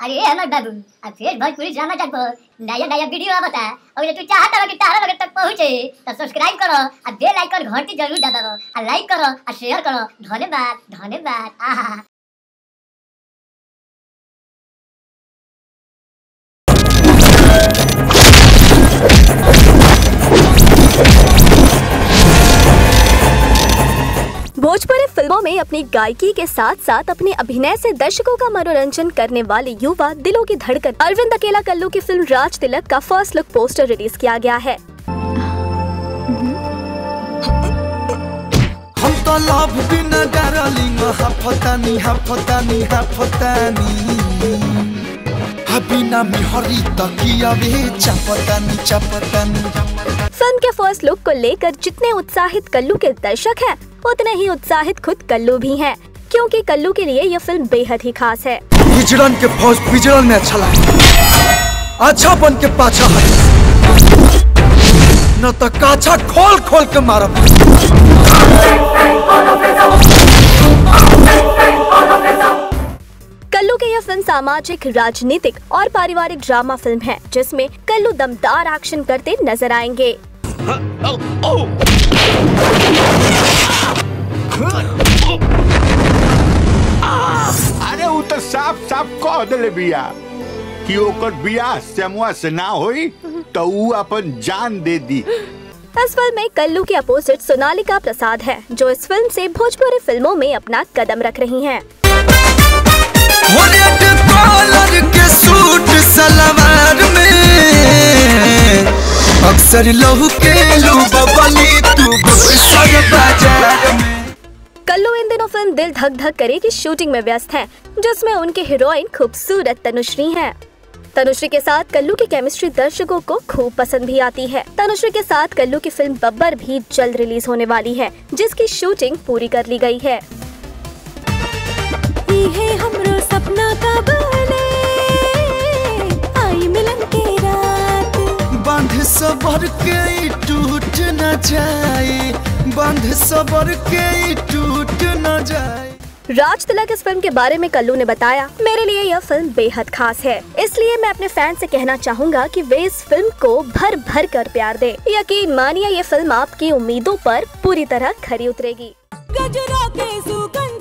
अरे हमर बाबू अब फिर भोजपुरी ड्रामा तक नया नया वीडियो आवता और ये तू चाहता हो कि तारा लोग तक पहुंचे तो सब्सक्राइब करो और बेल आइकन घंटी जरूर दबाओ और लाइक करो और शेयर करो। धन्यवाद धन्यवाद। आहा भोजपुरी फिल्मों में अपनी गायकी के साथ साथ अपने अभिनय से दर्शकों का मनोरंजन करने वाले युवा दिलों की धड़कन अरविंद अकेला कल्लू की फिल्म राज तिलक का फर्स्ट लुक पोस्टर रिलीज किया गया है। हम तो लव बिना डार्लिंग हफतानी बिना मिहरी तकिया वे चपतानी। फिल्म के फर्स्ट लुक को लेकर जितने उत्साहित कल्लू के दर्शक हैं, उतने ही उत्साहित खुद कल्लू भी हैं, क्योंकि कल्लू के लिए यह फिल्म बेहद ही खास है। हिजड़न के फौज बिजड़न में अच्छा लगे, अच्छा बन के पाछा है न तो काछा खोल खोल के मारब। कल्लू की यह फिल्म सामाजिक, राजनीतिक और पारिवारिक ड्रामा फिल्म है, जिसमें कल्लू दमदार एक्शन करते नजर आएंगे। अरे वो तो साफ साफ कह दिले बिया कि ओकर बियाह सेमुआ से ना होई तो वो अपन जान दे दी। इस फिल्म में कल्लू के अपोजिट सोनालिका प्रसाद है, जो इस फिल्म से भोजपुरी फिल्मों में अपना कदम रख रही हैं। के सूट सलवार में अक्सर लहू के लू बबली तू बाजार में। कल्लू इन दिनों फिल्म दिल धक धक करे की शूटिंग में व्यस्त हैं, जिसमें उनके हीरोइन खूबसूरत तनुश्री हैं। तनुश्री के साथ कल्लू की केमिस्ट्री दर्शकों को खूब पसंद भी आती है। तनुश्री के साथ कल्लू की फिल्म बब्बर भी जल्द रिलीज होने वाली है, जिसकी शूटिंग पूरी कर ली गई है। हमरो सपना का बने आई मिलन के रात, बंध सबर के टूट न जाए, बंध सबर के टूट न जाए। राज तिलक इस फिल्म के बारे में कल्लू ने बताया, मेरे लिए यह फिल्म बेहद खास है, इसलिए मैं अपने फैन से कहना चाहूँगा कि वे इस फिल्म को भर भर कर प्यार दें। यकीन मानिए ये फिल्म आपकी उम्मीदों पर पूरी तरह खरी उतरेगी। गजरा के सुगंध